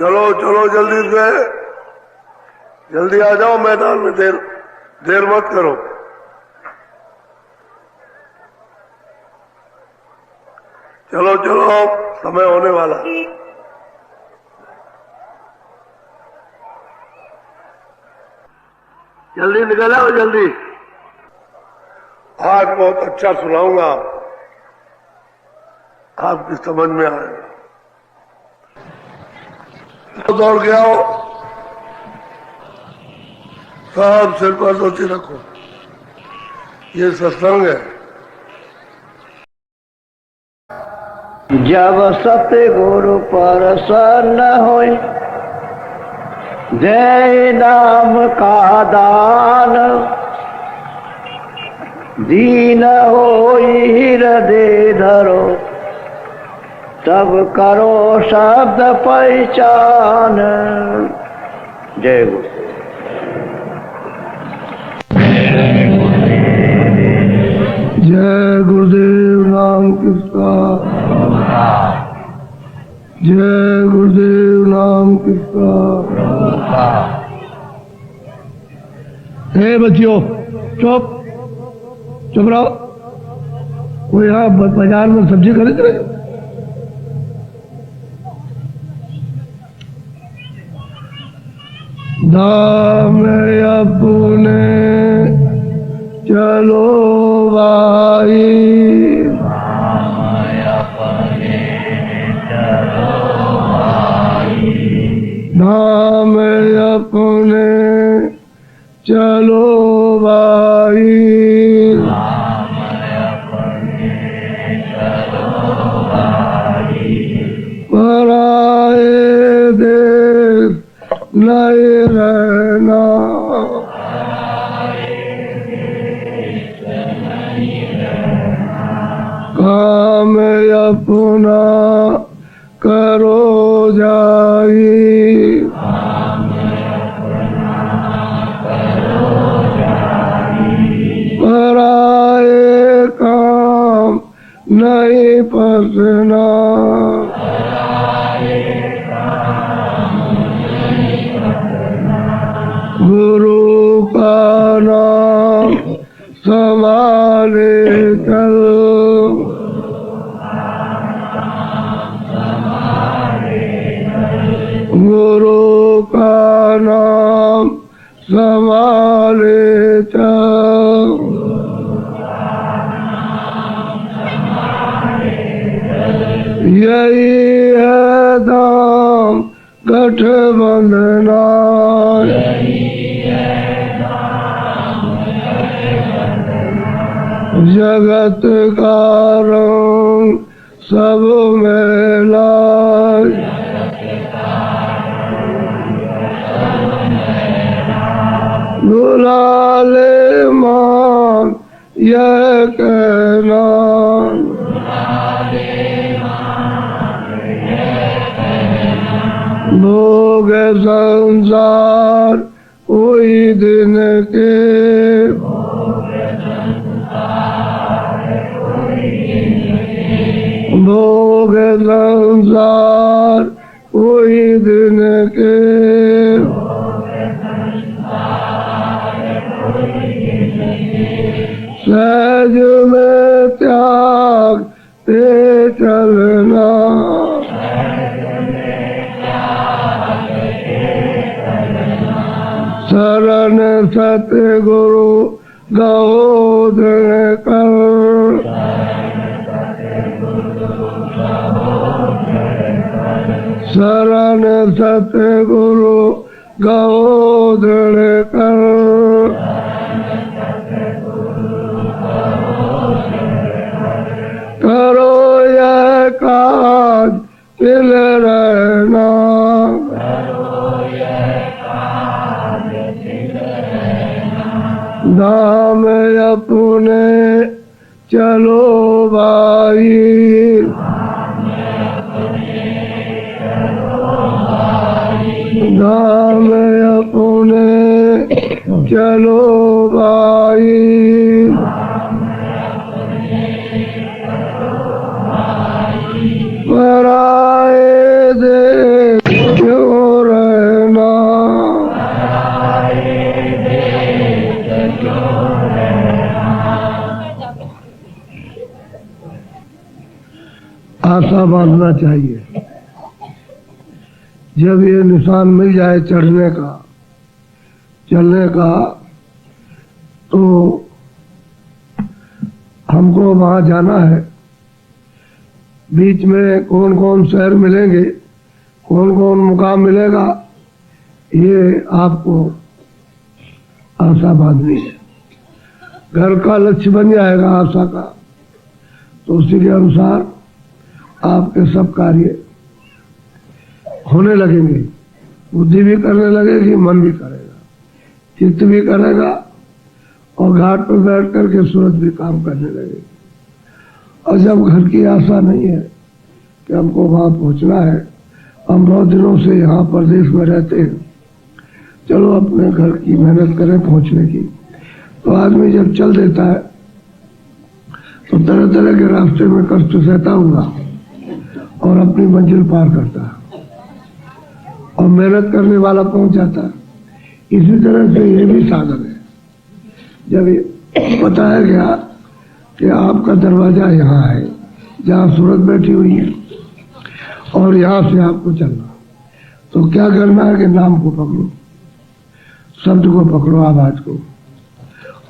चलो चलो जल्दी से, जल्दी आ जाओ मैदान में, देर मत करो। चलो चलो समय होने वाला। जल्दी निकल आओ जल्दी। आज बहुत अच्छा सुनाऊंगा, आपकी समझ में आएगा। दौड़ के आओ, सब सिर पर धोती रखो, ये सत्संग है। जब सतगुरु प्रसन्न होई, जय नाम का दान, दीन होई हृदय धरो, तब करो शब्द पहचान। जय गुरु। जय गुरुदेव नाम किसका, जय गुरुदेव नाम किसका। हे बच्चियों, चुप चुप रहो। कोई यहाँ बाजार में सब्जी खरीद रहे हो? दाम अपने चलो भाई, नाम अपने चलो भाई, पराए देश नहीं रहना, काम अपना करो जाई, पराए काम नहीं फंसना, गुरु का नाम संभाले चल, गुरु का नाम संभाले चल, यही है दाम गठबंधना, जगत का रंग सब में लाल, दुलाले मान यह कहना, भोग संसार कोई दिन के, भोग संसार कोई दिन के, सहज में त्याग ते चलना, शरण सतगुरु गहोदर कर, शरण सतगुरु गहोदर कर, करो यह काज तिल रहना, धाम अपने चलो भाई, धाम अपने चलो भाई, पराए देश क्यों बांधना चाहिए। जब ये निशान मिल जाए चढ़ने का, चलने का, तो हमको वहां जाना है। बीच में कौन कौन शहर मिलेंगे, कौन कौन मुकाम मिलेगा, ये आपको आशा बांधनी है। घर का लक्ष्य बन जाएगा आशा का, तो उसी के अनुसार आपके सब कार्य होने लगेंगे। बुद्धि भी करने लगेगी, मन भी करेगा, चित्त भी करेगा, और घाट पर बैठ करके सूरज भी काम करने लगेगी। और जब घर की आशा नहीं है कि हमको वहां पहुंचना है, हम बहुत दिनों से यहाँ प्रदेश में रहते हैं, चलो अपने घर की मेहनत करें पहुंचने की, तो आदमी जब चल देता है तो तरह तरह के रास्ते में कष्ट सहता हुआ और अपनी मंजिल पार करता है, और मेहनत करने वाला पहुंच जाता है। इसी तरह से ये भी साधन है। जब ये बताया गया कि आपका दरवाजा यहाँ है, जहाँ सूरत बैठी हुई है, और यहाँ से आपको चलना, तो क्या करना है कि नाम को पकड़ो, शब्द को पकड़ो, आवाज को,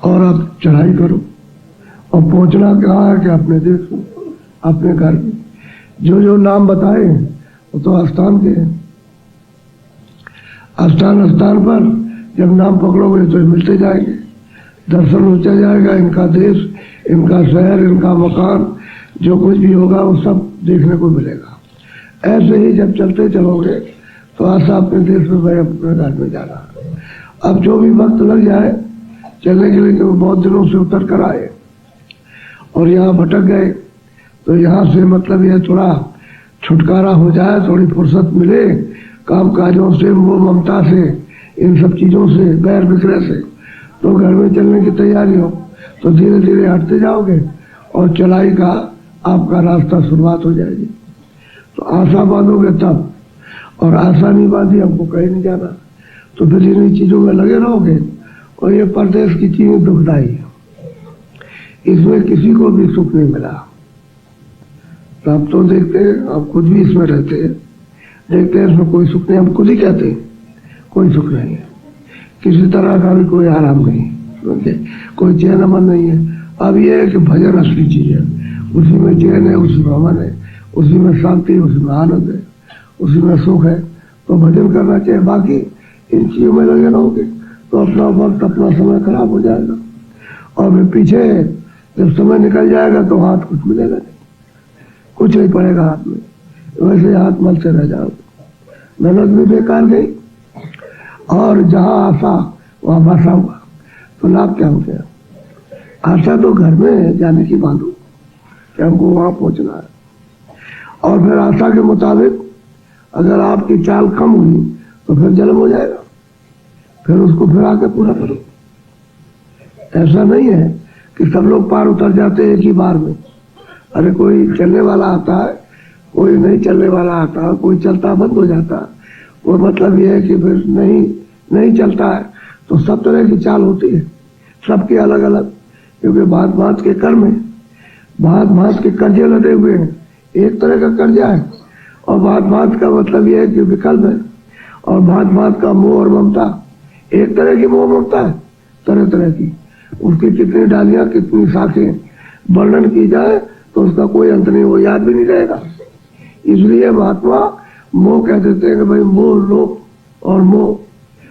और आप चढ़ाई करो। और पहुंचना कहाँ है कि अपने देश में, अपने घर में। जो जो नाम बताए वो तो स्थान के हैं। स्थान स्थान पर जब नाम पकड़ोगे तो मिलते जाएंगे, दर्शन होता जाएगा। इनका देश, इनका शहर, इनका मकान, जो कुछ भी होगा वो सब देखने को मिलेगा। ऐसे ही जब चलते चलोगे तो आशा अपने देश में, भाई अपने घर में जाना। अब जो भी वक्त लग जाए चलने के लिए, वो बहुत दिनों से उतर कर आए और यहाँ भटक गए, तो यहाँ से मतलब यह थोड़ा छुटकारा हो जाए, थोड़ी फुर्सत मिले काम काजों से, मोह ममता से, इन सब चीजों से, बैर बिखरे से, तो घर में चलने की तैयारी हो, तो धीरे धीरे हटते जाओगे और चलाई का आपका रास्ता शुरुआत हो जाएगी। तो आशा बांधोगे तब, और आशा नहीं बांधी, हमको कहीं नहीं जाना, तो फिर इन्हीं चीजों में लगे रहोगे। और ये परदेश की चीजें दुखदाई है, इसमें किसी को भी सुख नहीं मिला। तो आप तो देखते हैं, आप खुद भी इसमें रहते हैं, देखते हैं इसमें कोई सुख नहीं। हम खुद ही कहते हैं कोई सुख नहीं है, किसी तरह का भी कोई आराम नहीं, कोई चैन अमन नहीं है। अब ये है कि भजन असली चीज है, उसी में चैन है, उसी में अमन है, उसी में शांति, उसी में आनंद है, उसी में सुख है। तो भजन करना चाहिए। बाकी इन चीजों में लगे रहोगे तो अपना वक्त, अपना समय खराब हो जाएगा, और फिर पीछे जब समय निकल जाएगा तो हाथ कुछ मिलेगा नहीं, कुछ नहीं पड़ेगा हाथ में, वैसे हाथ मलते रह जाओगे। मेहनत भी बेकार गई, और जहाँ आशा वहाँ बसा हुआ, तो लाभ क्या हो गया। आशा तो घर में जाने की बांधो कि हमको वहां पहुंचना है, और फिर आशा के मुताबिक अगर आपकी चाल कम हुई तो फिर जन्म हो जाएगा, फिर उसको फिर आके पूरा करो। ऐसा नहीं है कि सब लोग पार उतर जाते हैं एक ही बार में। अरे कोई चलने वाला आता है, कोई नहीं चलने वाला आता है, कोई चलता बंद हो जाता है। वो मतलब ये है कि फिर नहीं चलता है। तो सब तरह की चाल होती है, सबके अलग अलग, क्योंकि भांत भांत के कर्म है, भांत भांत के कर्जे लदे हुए हैं। एक तरह का कर्जा है, और भांत भांत का मतलब यह है कि विकल्प है, और भांत भांत का मोह और ममता, एक तरह की मोह ममता है, तरह तरह की, उसकी कितनी डालियां, कितनी शाखें वर्णन की जाए तो उसका कोई अंत नहीं, वो याद भी नहीं रहेगा। इसलिए महात्मा मोह कह देते हैं कि भाई मोह, लोभ और मोह।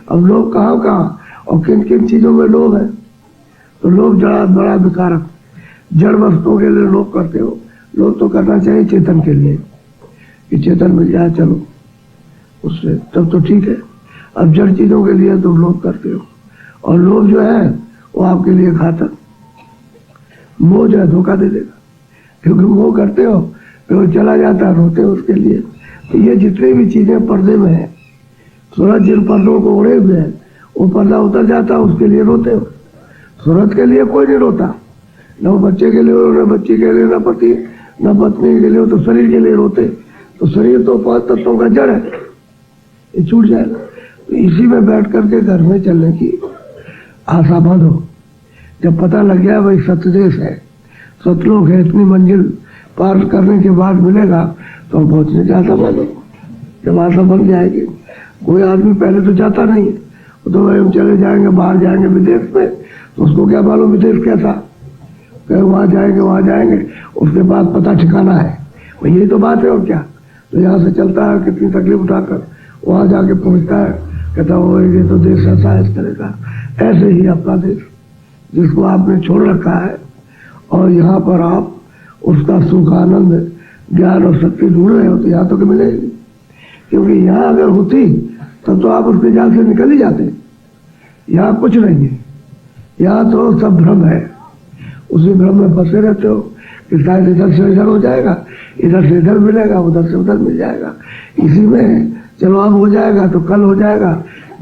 अब लोभ कहाँ और किन किन चीजों में लोभ है, तो लोभ बड़ा विकारक, जड़ वस्तुओं के लिए लोभ करते हो। लोभ तो करना चाहिए चेतन के लिए, कि चेतन मिल जाए चलो उससे, तब तो ठीक है। अब जड़ चीजों के लिए तुम लोभ करते हो, और लोभ जो है वो आपके लिए घातक, मोह जो है धोखा दे देगा, क्योंकि मोह करते हो फिर वो चला जाता है, रोते हो उसके लिए। तो ये जितनी भी चीजें पर्दे में है, सूरज जिन पर्दों को ओढ़े हुए है, वो पर्दा उतर जाता है, उसके लिए रोते हो। सूरज के लिए कोई नहीं रोता, न वो बच्चे के लिए, न बच्ची के लिए, न पति न पत्नी के लिए, तो शरीर के लिए रोते। तो शरीर तो 5 तत्वों का जड़ है, ये छूट जाएगा। तो इसी में बैठ करके घर में चलने की आशा बांधो। जब पता लग गया भाई सत्य देश है, सतलोक है, इतनी मंजिल पार करने के बाद मिलेगा, तो हम पहुंचने की आशा मानो। जब आशा बन जाएगी, कोई आदमी पहले तो जाता नहीं है, तो भाई हम चले जाएंगे, बाहर जाएंगे विदेश में, तो उसको क्या मालूम विदेश कैसा, कहीं वहां जाएंगे, उसके बाद पता ठिकाना है। यही तो बात है और क्या। तो यहाँ से चलता है, कितनी तकलीफ उठाकर वहां जाके पहुंचता है, कहता हो ये तो देश ऐसा है, इस तरह का। ऐसे ही अपना देश जिसको आपने छोड़ रखा है, और यहाँ पर आप उसका सुख, आनंद, ज्ञान और शक्ति ढूंढ रहे हो, तो यहाँ तो मिलेगी। क्योंकि यहाँ अगर होती तब तो आप उसके जाल से निकल ही जाते। यहाँ कुछ नहीं है, यहाँ तो सब भ्रम है। उसी भ्रम में फंसे रहते हो कि शायद इधर से इधर हो जाएगा, इधर से इधर मिलेगा, उधर से उधर मिल जाएगा। इसी में चलो अब हो जाएगा तो कल हो जाएगा,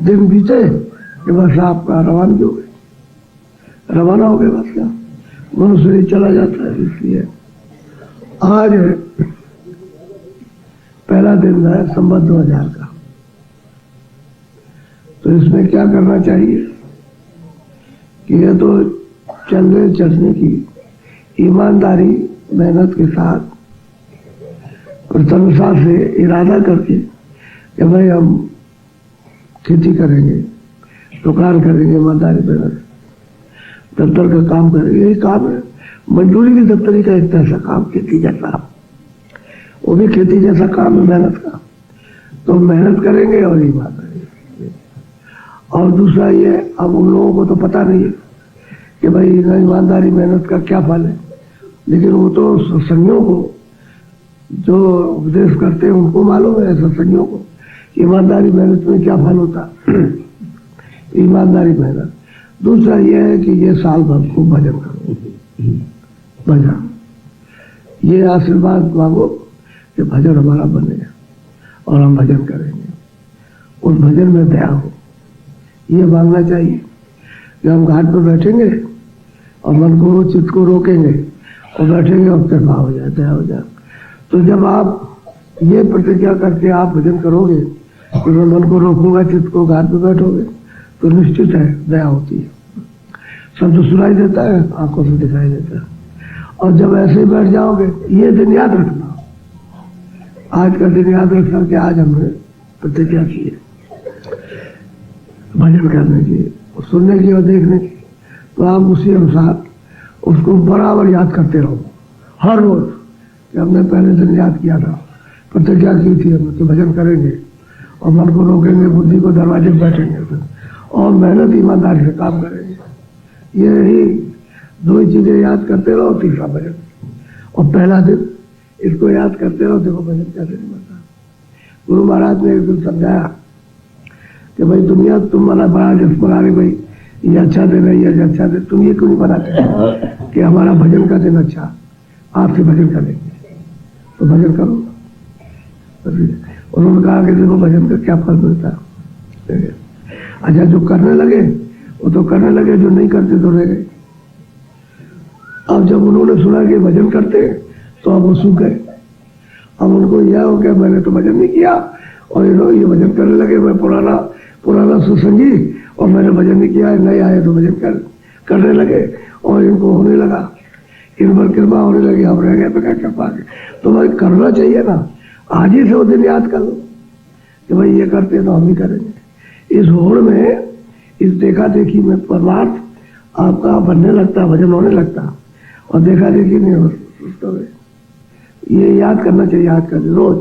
दिन बीते कि बस आपका रवानगी हो गई, रवाना हो गए, बस क्या मनुष्य चला जाता है। इसलिए आज पहला दिन है संवत 2000 का। तो इसमें क्या करना चाहिए कि ये तो चलने की ईमानदारी, मेहनत के साथ, प्रसन्नता से इरादा करके कि भाई हम खेती करेंगे, दुकान करेंगे, ईमानदारी मेहनत, दफ्तर का काम करेंगे। यही काम है, मजदूरी भी दफ्तरी का एक ऐसा काम, खेती जैसा, वो भी खेती जैसा काम है, मेहनत का। तो मेहनत करेंगे और ईमानदारी। और दूसरा ये, अब उन लोगों को तो पता नहीं है कि भाई ईमानदारी मेहनत का क्या फल है, लेकिन वो तो सत्संगियों को, जो उपदेश करते हैं उनको मालूम है, सत्संगियों को ईमानदारी मेहनत में क्या फल होता। ईमानदारी मेहनत। दूसरा ये है कि ये साल भर खूब भजन करो, भजन, ये आशीर्वाद मांगो कि भजन हमारा बने और हम भजन करेंगे, उस भजन में दया हो, ये मांगना चाहिए कि हम घाट पर बैठेंगे और मन को, चित्त को रोकेंगे और बैठेंगे और कृपा हो जाए, दया हो जाए। तो जब आप ये प्रतिज्ञा करके आप भजन करोगे कि मैं मन को रोकूंगा, चित्त को, घाट पर बैठोगे, तो निश्चित है दया होती है। शब्द सुनाई देता है, आंखों से दिखाई देता है। और जब ऐसे ही बैठ जाओगे, ये दिन याद रखना, आज का दिन याद रखना कि आज हमने प्रतिज्ञा की है भजन करने की, सुनने की और देखने की। तो आप उसी अनुसार उसको बराबर याद करते रहो हर रोज कि हमने पहले दिन याद किया था, प्रतिज्ञा की थी हमने कि भजन करेंगे और मन को रोकेंगे, बुद्धि को दरवाजे पर बैठेंगे और मेहनत ईमानदारी से काम करेंगे। यही दो ही चीजें याद करते रहो, तीसरा भजन। और पहला दिन इसको याद करते रहो, देखो भजन कैसे नहीं बनता। गुरु महाराज ने एक दिन समझाया कि भाई दुनिया तुम बना बड़ा जस बना रहे, भाई ये अच्छा दिन है, ये अच्छा दिन, तुम ये क्यों नहीं बनाते कि हमारा भजन का दिन अच्छा, आपसे भजन करेंगे, तो भजन करो। उन्होंने कहा कि देखो भजन का क्या फल मिलता है। अच्छा, जो करने लगे वो तो करने लगे, जो नहीं करते तो रह गए। अब जब उन्होंने सुना कि भजन करते तो अब वो सूख गए। अब उनको यह हो गया मैंने तो भजन नहीं किया और ये भजन करने लगे, मैं पुराना सुसंगी और मैंने भजन नहीं किया, नए आए तो भजन करने लगे और इनको होने लगा, इन पर कृपा होने लगी, हम रह गए तो क्या कर पाएंगे। तो भाई करना चाहिए ना, आज ही से वो दिन याद कर लो कि भाई ये करते तो हम भी करेंगे। इस होड़ में, इस देखा देखी में परमार्थ आपका बनने लगता, भजन होने लगता, और देखा देखी नहीं हो। ये याद करना चाहिए आज का दिन रोज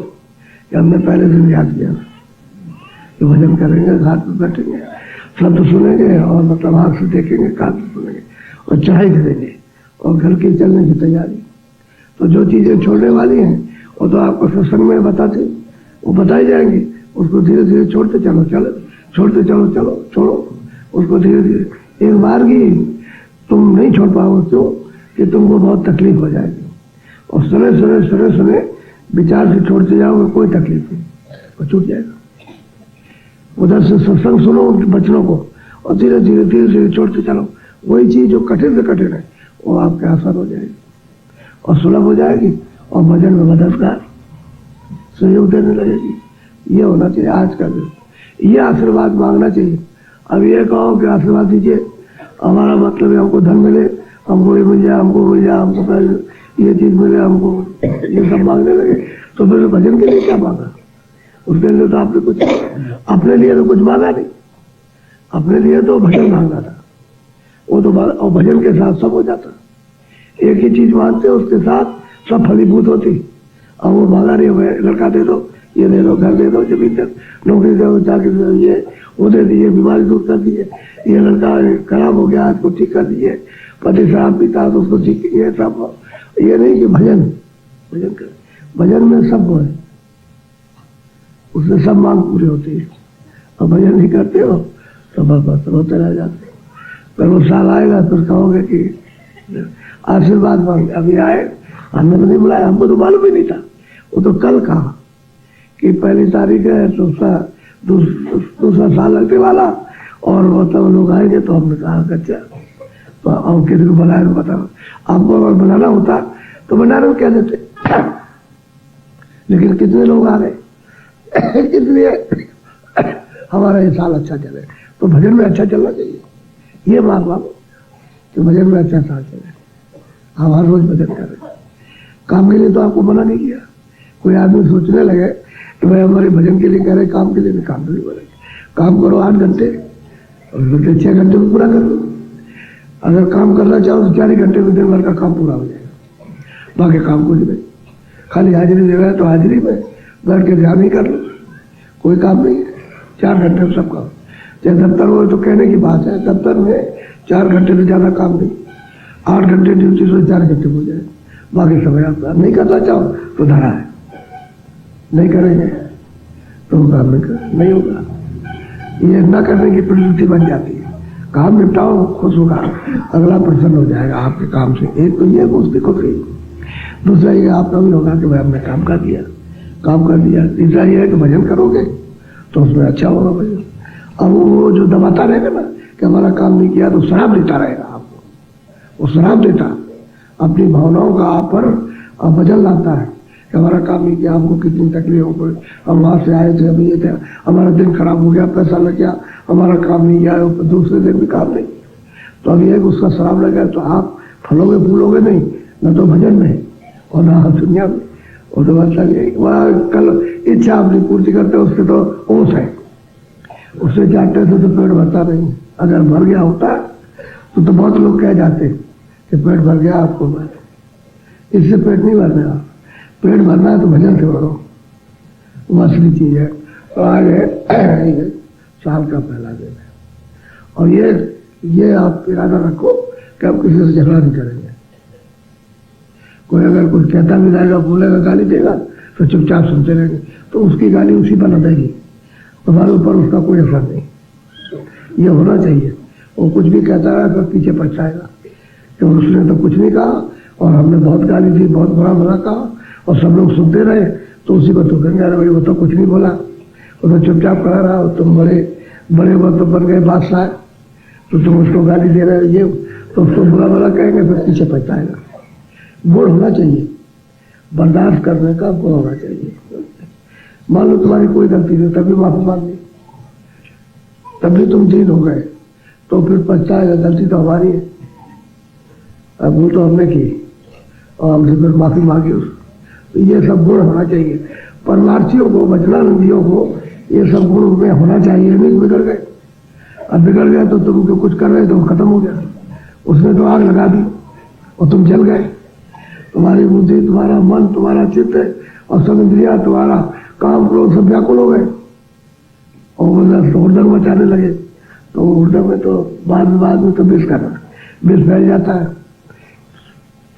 कि हमने पहले दिन याद किया कि भजन करेंगे, घाट पर बैठेंगे, शब्द सुनेंगे और मतलब आँख से देखेंगे, कान से सुनेंगे और चाय करेंगे और घर की चलने की तैयारी। तो जो चीजें छोड़ने वाली हैं वो तो आपको सत्संग में बताते, वो बताई जाएंगी, उसको धीरे धीरे छोड़ते चलो, छोड़ते चलो, छोड़ो उसको धीरे धीरे। एक बार की तुम नहीं छोड़ पाओगे क्यों कि तुमको बहुत तकलीफ हो जाएगी, और सुने विचार से छोड़ते जाओगे, कोई तकलीफ नहीं, वो छूट जाएगा। उधर से सत्संग सुनो बचनों को और धीरे धीरे छोड़ते चलो। वही चीज जो कठिन से कठिन है वो आपके आसान हो जाएगी और सुलभ हो जाएगी और भजन में मददगार सहयोग देने लगेगी। ये होना चाहिए आज का दिन, ये आशीर्वाद मांगना चाहिए। अब ये कहो कि आशीर्वाद दीजिए, हमारा मतलब है हमको धन मिले, हमको ये मिल जाए, हमको ये चीज मिले, हमको ये सब मांगने लगे तो फिर भजन के लिए क्या मांगा? उसके लिए तो आपने कुछ अपने लिए तो कुछ मांगा नहीं, अपने लिए तो भजन मांगा था। वो तो और भजन के साथ सब हो जाता। एक ही चीज मांगते उसके साथ सब फलीभूत होती। और वो मांगा नहीं, लड़का दे दो, ये दे दो, घर दे दो, जमीन दे, नौकरी दे दो, चाकरी दे दो, ये वो दे दिए, बीमारी दूर कर दिए, ये लड़का खराब हो गया उसको ठीक कर दिए, पति शराब पीता तो उसको ठीक किए, सब। ये नहीं कि भजन भजन कर, भजन में सब वो है, उससे सब मांग पूरी होती है। और भजन नहीं करते हो तो बस रोते रह जाते। फिर वो साल आएगा फिर कहोगे कि आशीर्वाद मांगे, अभी आए हमने तो नहीं बुलाया, हमको तो मालूम ही नहीं था। वो तो कल कहा कि 1 तारीख है, दूसरा साल लगने वाला, और वो तब लोग आएंगे। तो हमने कहा अच्छा, तो अब किसी को बुलाया तो बता, आपको अगर बनाना होता तो बनाने को कह देते। लेकिन कितने लोग आ गए, इसलिए हमारा ये साल अच्छा चले। तो भजन में अच्छा चलना चाहिए, ये मांग मांगो कि भजन में अच्छा साल चले। हम हर रोज भजन कर रहे, काम के लिए तो आपको मना नहीं किया। कोई आदमी सोचने लगे कि भाई हमारे भजन के लिए कह रहे, काम के लिए नहीं, काम के लिए बोले काम करो 8 घंटे, और 6 घंटे में पूरा कर लो। अगर काम करना चाहो तो 4 घंटे में दिन भर का काम पूरा हो जाएगा। बाकी काम कुछ नहीं, खाली हाजिरी दे रहा है तो हाजिरी में बैठ के ध्यान ही कर लो, कोई काम नहीं है। 4 घंटे में सब काम। चाहे दफ्तर हो तो कहने की बात है, दफ्तर में 4 घंटे से ज्यादा काम नहीं, 8 घंटे ड्यूटी से 4 घंटे हो जाए, बाकी समय आप नहीं करना चाहो तो धरा है, नहीं करेंगे तो काम नहीं होगा। ये न करने की प्रवृत्ति बन जाती है। काम निपटाओ, खुश होगा, अगला प्रसन्न हो जाएगा आपके काम से। एक तो ये उसकी खुशी, दूसरा ये आपका भी होगा कि भाई हमने काम कर दिया, काम कर दिया। तीसरा ये है कि भजन करोगे तो उसमें अच्छा होगा भजन। अब वो जो दबाता रहेगा ना कि हमारा काम नहीं किया, तो शराब देता रहेगा आपको, वो शराब देता अपनी भावनाओं का आप पर वजन लाता है कि हमारा काम नहीं किया, हमको कितनी तकलीफ हो गई, हम वहां से आए थे, अभी ये थे, हमारा दिन खराब हो गया, पैसा लग गया, हमारा काम नहीं किया, दूसरे दिन भी काम नहीं। तो अब ये उसका शराब लगा तो आप फलोगे फूलोगे नहीं, न तो भजन में और न दुनिया में। वो तो मतलब कल इच्छा अपनी पूर्ति करते उसके तो ओस है, उससे चाहते थे तो पेट भरता नहीं। अगर भर गया होता तो बहुत लोग कह जाते कि पेट भर गया आपको, इससे पेट नहीं भरने आप, पेट भरना है तो भजन से भरो, वो असली चीज है। तो आज है साल का पहला दिन है, और ये आप इरादा रखो कि आप किसी से झगड़ा नहीं करेंगे। कोई अगर कुछ कहता भी रहेगा, बोलेगा, गाली देगा तो चुपचाप सुनते रहेंगे, तो उसकी गाली उसी पर न देगी, हमारे ऊपर उसका कोई असर नहीं। ये होना चाहिए। वो कुछ भी कहता है फिर पीछे पछताएगा कि उसने तो कुछ नहीं कहा और हमने बहुत गाली दी, बहुत बुरा भला कहा, और सब लोग सुनते रहे, तो उसी पर तो कहेंगे अरे भाई वो तो कुछ नहीं बोला, वो तो चुपचाप खड़ा रहा, तुम बड़े वक्त बन गए बादशाह, तो तुम उसको गाली दे रहे हो, ये तो उसको बुरा भला कहेंगे, फिर पीछे पछताएगा। गुण होना चाहिए, बर्दाश्त करने का गुण होना चाहिए। मान लो तुम्हारी कोई गलती नहीं, तभी माफी मांग ली, तभी तुम ठीक हो गए, तो फिर पछताएगा गलती तो हमारी है, अब वो तो हमने की और हमसे फिर माफी मांगी उस। तो ये सब गुण होना चाहिए। परमार्थियों को, वचनानंदियों को ये सब गुण में होना चाहिए। नहीं बिगड़ गए, अब बिगड़ गए तो तुम जो कुछ कर रहे तो खत्म हो गया, उसने तो आग लगा दी और तुम जल गए। तुम्हारी बुद्धि, तुम्हारा मन, तुम्हारा चित्त और सब इंद्रिया, तुम्हारा काम क्रोध सब व्याकुल हो गए और हुड़दंग मचाने लगे। तो हुड़दंग में तो बाद में तो विष फैल जाता है।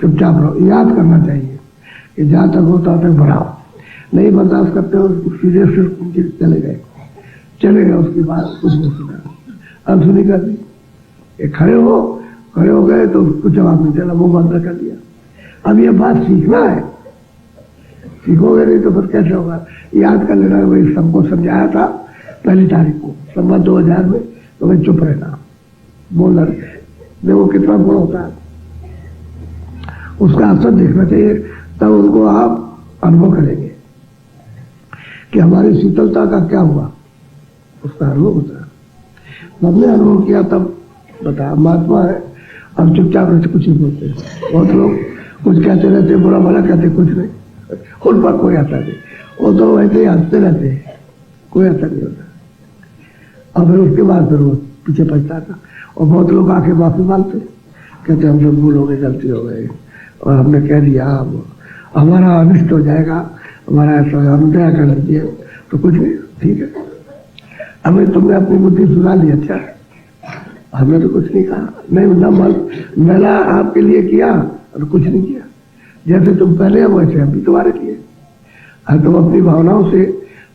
चुपचाप रहो, याद करना चाहिए कि जहां तक हो तहां तक बढ़ाओ, नहीं बर्दाश्त करते हो सीधे सिर्फ चले गए, उसके बाद कुछ नहीं सुना, अनसुनी कर दी। खड़े हो गए तो कुछ जवाब नहीं चला, मुंह बंद कर दिया। अब ये बात सीखना है, सीखोगे नहीं तो फिर कैसे होगा। याद कर लेना, भाई सबको समझाया था 1 तारीख को संवत 2000 में, तो भाई चुप रहना, बोलना। देखो कितना गुण होता है, उसका असर देखना चाहिए, तब उनको आप अनुभव करेंगे कि हमारी शीतलता का क्या हुआ, उसका अनुभव होता है। हमने अनुभव किया तब बता, महात्मा है, अब चुपचाप रहते, कुछ नहीं बोलते। बहुत लोग कुछ कहते रहते, बुरा भला कहते, कुछ नहीं, उन पर कोई असर नहीं, वो तो वैसे ही हंसते रहते हैं, कोई असर नहीं होता। और फिर उसके बाद फिर वो पीछे पछताता। और बहुत लोग आके माफी मांगते, कहते हम सब भूल हो गए, गलती हो गई और हमने कह दिया, हमारा अनिष्ट हो जाएगा, हमारा ऐसा, हम दया कर लीजिए। तो कुछ नहीं, ठीक है, हमें तुमने अपनी बुद्धि सुना ली, अच्छा, हमने तो कुछ नहीं कहा, नहीं न मैला आपके लिए किया और कुछ नहीं किया, जैसे तुम पहले हो वैसे हम भी तुम्हारे लिए। और तुम अपनी भावनाओं से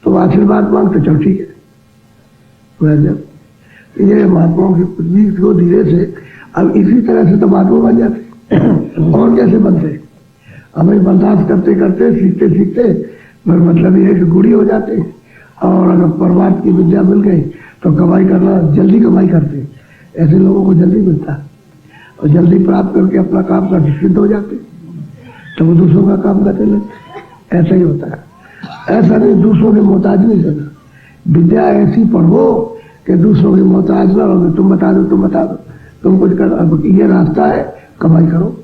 तुम आशीर्वाद मांगते, चलो ठीक है। जब ये महात्माओं की पृथ्वी को धीरे से अब इसी तरह से तो महात्मा बन जाते और कैसे बनते, हमें बर्दाश्त करते करते सीखते सीखते फिर मतलब ये है कि गुड़ी हो जाते। और अगर परमात्मा की विद्या मिल गई तो कमाई करना, जल्दी कमाई करते, ऐसे लोगों को जल्दी मिलता और जल्दी प्राप्त करके अपना काम करके सिद्ध हो जाते, तो वो दूसरों का काम करते लगते। ऐसा ही होता है, ऐसा नहीं दूसरों के मोहताज नहीं करना। विद्या ऐसी पढ़ो कि दूसरों के मोहताज ना हो, तुम बता दो, तुम बता दो, तुम कुछ कर, अब ये रास्ता है, कमाई करो।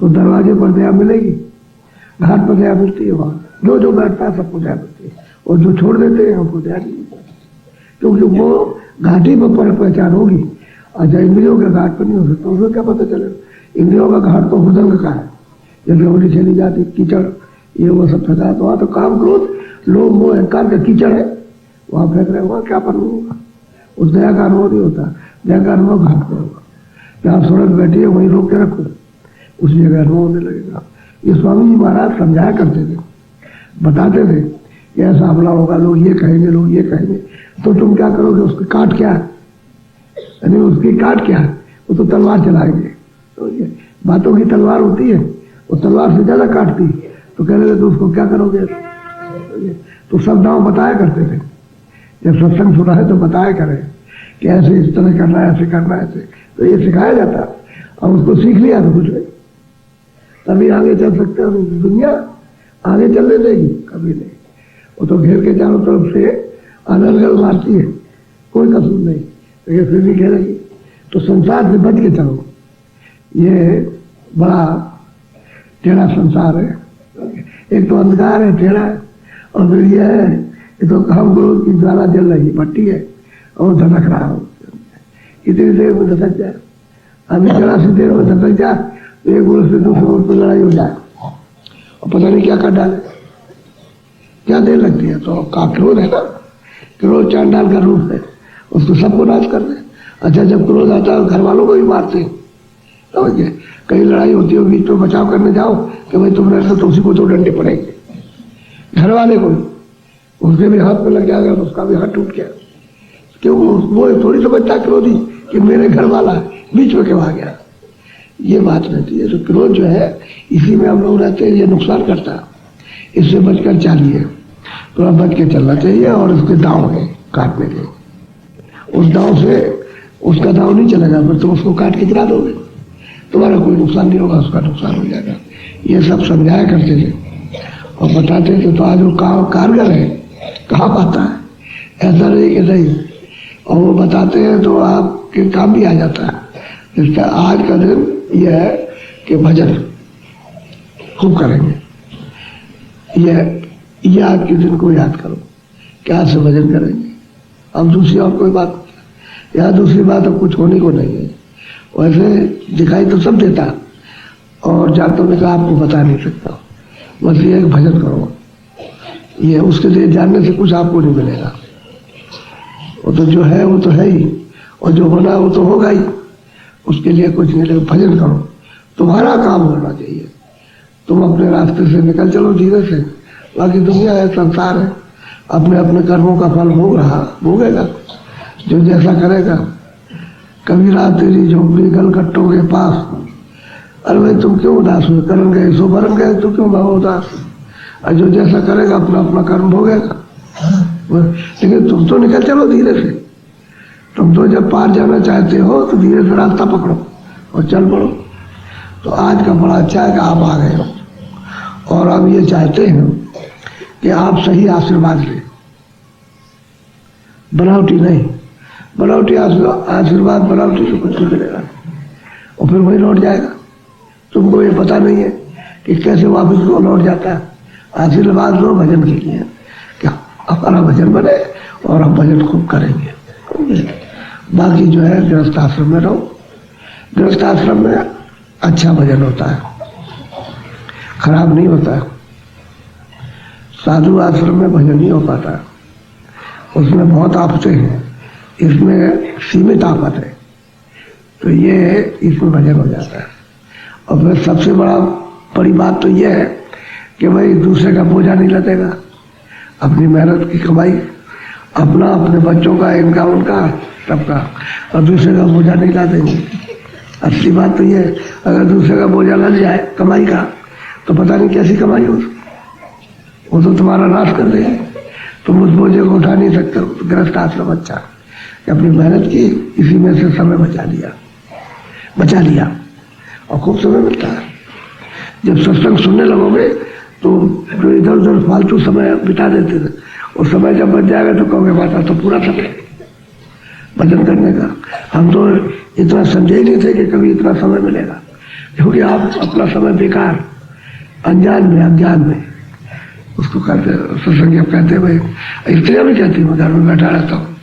तो दरवाजे पर दया मिलेगी, घाट पर दया मिलती है, वहां जो बैठता है सबको दया मिलती है, और जो छोड़ देते हैं हमको दया नहीं मिलती, क्योंकि वो घाटी पर पहचान होगी। अच्छा, इंद्रियों के घाट पर नहीं हो सकता, उसको क्या पता चलेगा। इंद्रियों का घाट तो हृदय का है, जब होली चली जाती, कीचड़ ये वो सब फंसा, तो वहां तो काम क्रोध लोभ मोह अहंकार का कीचड़ है, वहां फेंक रहे, वहां क्या पर होगा। उस दया का अनुभव नहीं होता, दया का अनुभव घाट पर होगा। जहाँ सड़क बैठी है वहीं रोक के रखो, उस जगह अनुभव होने लगेगा। ये स्वामी जी महाराज समझाया करते थे, बताते थे कि ऐसा हमला होगा, लोग ये कहेंगे, लोग ये कहेंगे, तो तुम क्या करोगे, उसकी काट क्या है, यानी उसकी काट क्या है, वो तो तलवार चलाएंगे। तो ये बातों की तलवार होती है, वो तलवार से ज्यादा काटती, तो कह रहे थे तो उसको क्या करोगे। तो सब दांव बताया करते थे, जब सत्संग सुना है तो बताया करें कि ऐसे इस तरह करना है, ऐसे करना है, ऐसे, तो ये सिखाया जाता। और उसको सीख लिया तो कुछ नहीं, तभी आगे चल सकते हो। दुनिया आगे चलने देगी कभी नहीं, वो तो घेर के चारों तरफ से अलग मारती है, कोई कसूर नहीं, लेकिन फिर भी घेरेगी। तो संसार से बच के चलो, ये बड़ा टेढ़ा संसार है, एक तो अंधकार है, टेढ़ा है, और फिर ये है, ये तो काम क्रोध की ज्वाला जल रही भट्टी है और धनक रहा हो, इतनी देर में धनक जाए, अभी जरा सी देर में धनक जाए तो एक गुरु से दूसरे गुरु पर लड़ाई हो जाए और पता नहीं क्या कर डाले, क्या देर लगती है। तो का क्रोध है ना, क्रोध चांडाल का रूप है, उसको सबको नाश कर दे। अच्छा, जब क्रोध आता है घर वालों को भी मारते हैं, समझिए, कहीं लड़ाई होती हो बीच में बचाव करने जाओ कि भाई तुम रहते तो उसी को तो डंडे पड़ेंगे, घर वाले को, उसके भी हाथ में लग जाएगा तो उसका भी हाथ टूट गया, क्यों, वो थोड़ी समझता क्रोधी कि मेरे घर वाला बीच में क्यों आ गया, ये बात रहती है। तो क्रोध जो है इसी में हम लोग रहते हैं, ये नुकसान करता है, इससे बचकर चलिए, थोड़ा बच के चलना चाहिए। और उसके दांव है काटने के, उस दांव से उसका दांव नहीं चलेगा, फिर तुम उसको काट के गिरा दोगे, तुम्हारा कोई नुकसान नहीं होगा, उसका नुकसान हो जाएगा। ये सब समझाया करते थे और बताते थे। तो आज वो कारगर है, कहाँ पाता है, ऐसा नहीं कि नहीं, और वो बताते हैं तो आपके काम भी आ जाता है। इसका आज का दिन यह है कि भजन खूब करेंगे, यह आज के दिन को याद करो, क्या से भजन करेंगे। अब दूसरी और कोई बात, या दूसरी बात अब कुछ होने को नहीं है, वैसे दिखाई तो सब देता और जानता में का आपको बता नहीं सकता, बस ये एक भजन करो, ये उसके लिए जानने से कुछ आपको नहीं मिलेगा, वो तो जो है वो तो है ही, और जो होना है वो तो होगा ही, उसके लिए कुछ नहीं, लेकिन भजन करो, तुम्हारा काम होना चाहिए, तुम अपने रास्ते से निकल चलो धीरे से, बाकी दुनिया है, संसार है, अपने अपने कर्मों का फल भोगेगा, जो जैसा करेगा। कबीरा तेरी झोपड़ी गलगट्टों के पास, अरे भाई तुम क्यों उदास हुए, कर्म गए सो भरम गए, तो क्यों भाव उदास, और जो जैसा करेगा अपना अपना कर्म भोगेगा। लेकिन तुम तो निकल चलो धीरे से, तुम तो जब पार जाना चाहते हो तो धीरे से रास्ता पकड़ो और चल पड़ो। तो आज का बड़ा अच्छा है कि आप आ गए हो, और अब ये चाहते हैं कि आप सही आशीर्वाद लें, बनावटी नहीं, बनावटी आशीर्वाद बनावटी से कुछ नहीं मिलेगा, और फिर वही लौट जाएगा। तुमको ये पता नहीं है कि कैसे वापस वो लौट जाता है। आशीर्वाद लो भजन के लिए, क्या हमारा भजन बने और हम भजन खूब करेंगे। बाकी जो है गृहस्थ आश्रम में रहो, गृहस्थ आश्रम में अच्छा भजन होता है, खराब नहीं होता है। साधु आश्रम में भजन नहीं हो पाता है, उसमें बहुत आफतें हैं, इसमें सीमित आफत है, तो ये इसमें भजन हो जाता है। और फिर सबसे बड़ी बात तो ये है कि भाई दूसरे का बोझा नहीं लगेगा, अपनी मेहनत की कमाई, अपना, अपने बच्चों का, इनका, उनका, सबका, और दूसरे का बोझा नहीं ला देंगे। असली बात तो ये है, अगर दूसरे का बोझा लग जाए कमाई का, तो पता नहीं कैसी कमाई हो, वो तो तुम्हारा नाश कर देगी, तुम उस बोझे को उठा नहीं सकते। गृहस्थ आश्रम अच्छा कि अपनी मेहनत की, इसी में से समय बचा लिया और खूब समय मिलता है। जब सत्संग सुनने लगोगे तो जो इधर उधर फालतू समय बिता देते थे, वो समय जब बच जाएगा तो कहोगे बात तो पूरा समय भजन करने का। हम तो इतना समझे ही नहीं थे कि कभी इतना समय मिलेगा, क्योंकि आप अपना समय बेकार, अज्ञान में उसको कहते, सत्संग कहते भाई, स्त्रियाँ भी कहती मैं घर में बैठा रहता हूँ,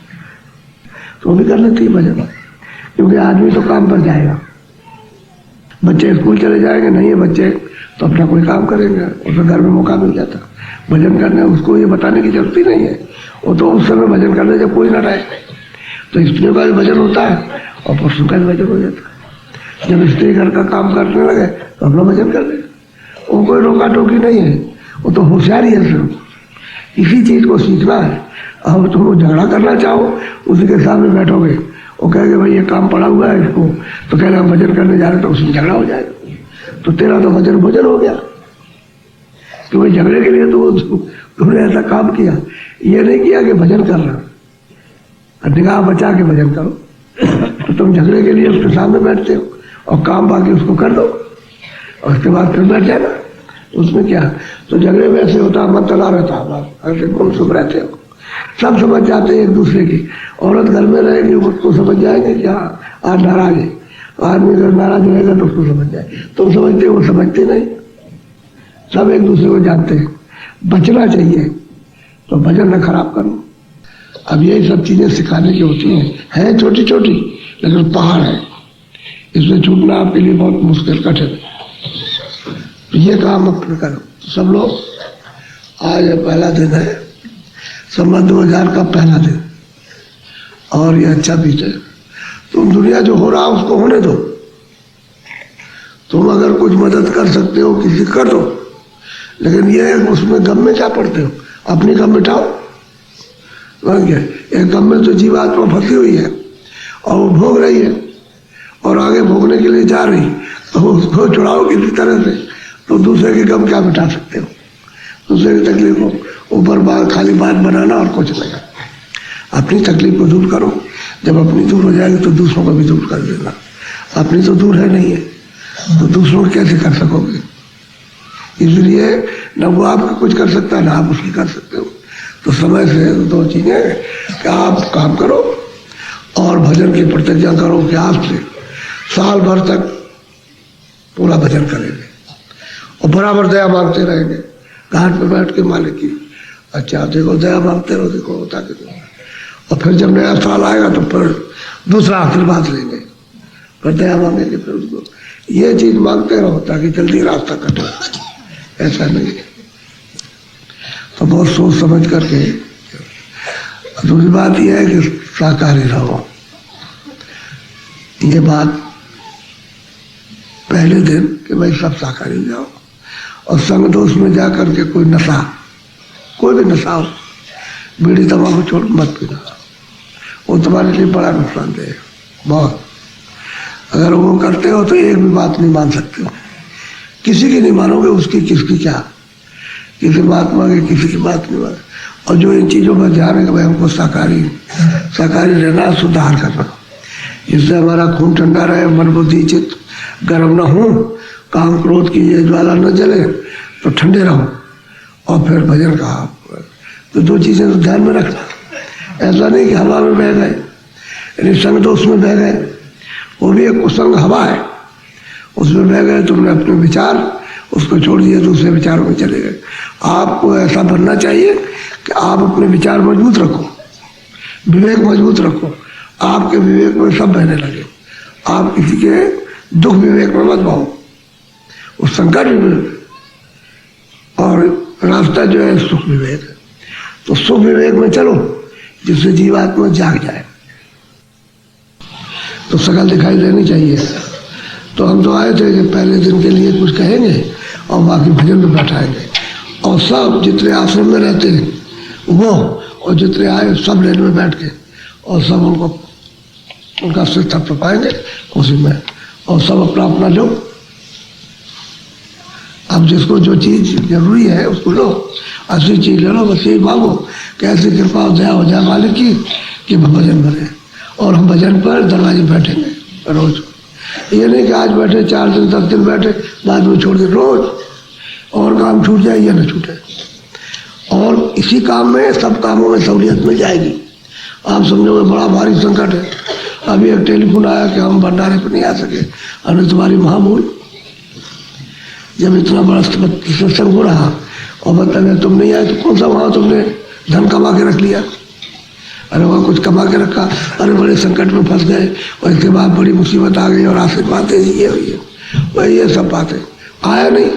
तो वो भी कर लेती है भजन, क्योंकि आदमी तो काम पर जाएगा, बच्चे स्कूल चले जाएंगे, नहीं है बच्चे तो अपना कोई काम करेंगे, उसे घर में मौका मिल जाता भजन करने। उसको ये बताने की जरूरत ही नहीं है, वो तो उस समय भजन करने जब कोई ना रहे, तो स्त्रियों का भी भजन होता है और पुरुषों का भी भजन हो जाता है। जब स्त्री घर का काम करने लगे तो अपना भजन कर ले, वो कोई रोका टोकी नहीं है, वो तो होशियारी है। सिर्फ इसी चीज को सीखना है। अब तुम झगड़ा करना चाहो, उसी के सामने बैठोगे, वो कहेंगे भाई ये काम पड़ा हुआ है इसको, तो कह रहे हम भजन करने जा रहे, तो उसमें झगड़ा हो जाएगा, तो तेरा तो भजन हो गया, क्योंकि झगड़े के लिए तो तुमने ऐसा काम किया, ये नहीं किया कि भजन कर रहा, निगाह बचा के भजन करो। तो तुम झगड़े के लिए उसके सामने बैठते हो और काम बाकी उसको कर दो और उसके बाद फिर बैठ जाना, उसमें क्या। तो झगड़े में ऐसे होता, मन चला रहता है, ऐसे गुम सुम रहते हो, सब समझ जाते हैं एक दूसरे की। औरत घर में रहेगी, उसको समझ जाएंगे कि हाँ आज नाराज है, आदमी अगर नाराज रहेगा तो उसको समझ जाए, तुम समझते वो समझते नहीं, सब एक दूसरे को जानते हैं। बचना चाहिए, तो भजन न खराब करो। अब यही सब चीजें सिखाने की होती हैं छोटी छोटी, लेकिन पहाड़ है, इसमें छूटना आपके लिए बहुत मुश्किल, कठिन है। तो ये काम अपने करो। सब लोग, आज पहला दिन है, संवत 2000 का पहला दिन, और ये अच्छा बीते। तुम दुनिया जो हो रहा उसको होने दो, तुम अगर कुछ मदद कर सकते हो किसी कर दो, लेकिन ये है उसमें गम में क्या पड़ते हो, अपनी गम मिटाओ। एक गम में तो जीवात्मा फंसी हुई है और वो भोग रही है और आगे भोगने के लिए जा रही, तो उसको छुड़ाओ किसी तरह से, तो दूसरे की गम क्या मिटा सकते हो, दूसरे की तकलीफ को ऊपर खाली बात बनाना और कुछ नहीं। अपनी तकलीफ को दूर करो, जब अपनी दूर हो जाएगी तो दूसरों को भी दूर कर देना। अपनी तो दूर है नहीं है, तो दूसरों को कैसे कर सकोगे। इसलिए न वो आपका कुछ कर सकता है, ना आप उसकी कर सकते हो। तो समय से दो चीजें कि आप काम करो और भजन की प्रतिज्ञा करो कि आज से साल भर तक पूरा भजन करेंगे और बराबर दया मांगते रहेंगे, घाट पर बैठ के मालिक की, अच्छा देखो दया मांगते रहो, देखो होता कि नहीं। और फिर जब नया साल आएगा तो फिर दूसरा आशीर्वाद लेंगे, फिर दया मांगेंगे, फिर उसको ये चीज मांगते रहो ताकि जल्दी रास्ता कटे। ऐसा नहीं है, तो बहुत सोच समझ करके। दूसरी बात यह है कि शाकाहारी रहो। ये बात पहले दिन कि भाई सब शाकाहारी जाओ, और संग दोष में जा करके कोई नशा, कोई भी नशा हो, बीड़ी तंबाकू छोड़ मत पीना, वो तुम्हारे लिए बड़ा नुकसानदेह है बहुत। अगर वो करते हो तो एक भी बात नहीं मान सकते हो, किसी की नहीं मानोगे, उसकी किसकी क्या, किसी महात्मा की किसी की बात नहीं मान। और जो इन चीज़ों पर ध्यान है कि भाई हमको शाकाहारी रहना, सुधार करना, जिससे हमारा खून ठंडा रहे, मन बुद्धि चित्त गर्म न हो, काम क्रोध की ये ज्वाला न जले, तो ठंडे रहो। और फिर भजन का, तो दो चीज़ें तो ध्यान में रखना। ऐसा नहीं कि हवा में बह गए, संग दोष में बह गए, वो भी एक कुसंग हवा है, उसमें बह गए, तुमने अपने विचार उसको छोड़ दिया, दूसरे विचारों में चले गए आपको ऐसा बनना चाहिए कि आप अपने विचार मजबूत रखो, विवेक मजबूत रखो, आपके विवेक में सब बहने लगे। आप किसी के दुख विवेक में मत बहो, उस संकट विवेक, और रास्ता जो है सुख विवेक है। तो सुख विवेक में चलो जिससे जीवात्मा जाग जाए। तो शकल दिखाई देनी चाहिए। तो हम तो आए थे कि पहले दिन के लिए कुछ कहेंगे और बाकी भजन में बैठाएंगे, और सब जितने आश्रम में रहते हैं वो, और जितने आए सब लेन में बैठ के, और सब उनका सिर थपथपाएंगे उसी में, और सब अपना अपना लो। अब जिसको जो चीज़ जरूरी है उसको लो, अच्छी चीज़ ले लो, बस यही मांगो कि ऐसी कृपा दया हो जाए मालिक की कि भजन बने। और हम भजन पर दरवाजे बैठेंगे रोज। ये नहीं कि आज बैठे 4 दिन 10 दिन बैठे बाद में छोड़ दे, रोज। और काम छूट जाए या न छूटे, और इसी काम में सब कामों में सहूलियत मिल जाएगी। आप समझोगे बड़ा भारी संकट है। अभी एक टेलीफोन आया कि हम भंडारे पर नहीं आ सके, अरे तुम्हारी महामूल, जब इतना बड़ा सत्संग हो रहा और बताने तुम नहीं आए तो कौन सा वहाँ तुमने धन कमा के रख लिया? अरे वहाँ कुछ कमा के रखा, अरे बड़े संकट में फंस गए और इसके बाद बड़ी मुसीबत आ गई और आशीर्वाद दे दिए हुई वही ये सब बातें। आया नहीं,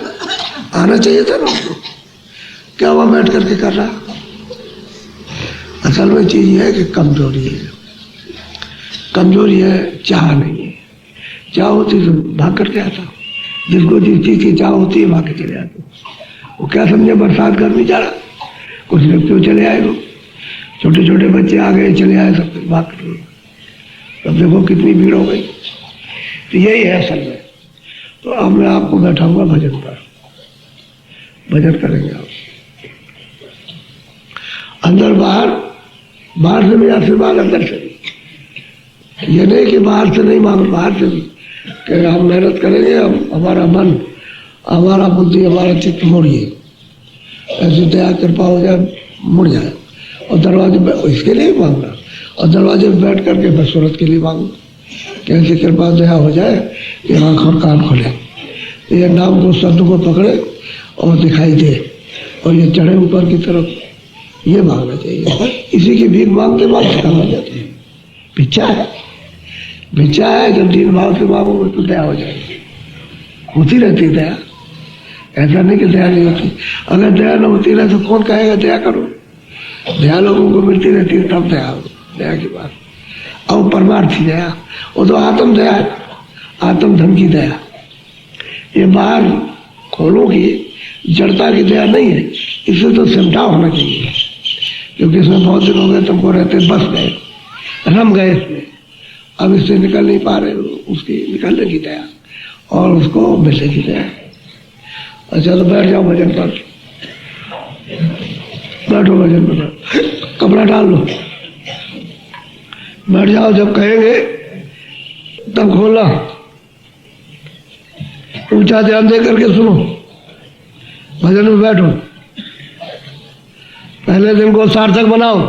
आना चाहिए था ना उसको, क्या वहाँ बैठ करके कर रहा? असल में चीज़ ये है कि कमजोरी है, कमजोरी है, चाह नहीं है। चाह होती तो भाग करके आता, जिसको जिस चीज़ की चाह होती है भाग के चले आते। वो क्या समझे बरसात गर्मी जा रहा, कुछ लोग क्यों चले आए, लोग छोटे छोटे बच्चे आ गए चले आए, सब भाग कर। तब देखो कितनी भीड़ हो गई। तो यही है असल में। तो अब मैं आपको बैठाऊंगा भजन पर, भजन करेंगे आप अंदर बाहर, बाहर से भी आशीर्वाद, अंदर से भी। ये नहीं कि बाहर से नहीं मांगो, बाहर से भी कि हम मेहनत करेंगे, हम हमारा मन, हमारा बुद्धि, हमारा चित्त मुड़िए, ऐसी दया कृपा हो जाए, मुड़ जाए। और दरवाजे इसके लिए मांगना, और दरवाजे में बैठ करके बस सूरत के लिए मांगो कि ऐसी कृपा दया हो जाए कि आँख और कान खोले, ये नाम को शब्द को पकड़े और दिखाई दे, और ये चढ़े ऊपर की तरफ, ये मांगना चाहिए। इसी की भीख मांगते मांगते काम हो जाते हैं। भिक्षा है, भिक्षा है, जब दीन भाव से मांगोगे तो दया हो जाएगी, होती रहती दया। ऐसा नहीं कि दया नहीं होती। अगर दया न होती रहे तो कौन कहेगा दया करो? दया लोगों को मिलती रहती है तब दया हो, दया की बात। और परमार्थी दया वो तो आत्म दया है, आत्म धन की दया। ये बाहर खोलों की जड़ता की दया नहीं है, इससे तो सिमटाव होना चाहिए, क्योंकि इसमें बहुत दिन हो गए तुमको रहते, बस गए, रम गए इसमें, अब इससे निकल नहीं पा रहे, उसकी निकलने की दया और उसको मिलने की दया। अच्छा तो बैठ जाओ भजन पर, बैठो भजन पर, कपड़ा डाल लो, बैठ जाओ। जब कहेंगे तब खोलना, ऊंचा ध्यान दे करके सुनो, भजन में बैठो। पहले दिन को सार्थक बनाओ।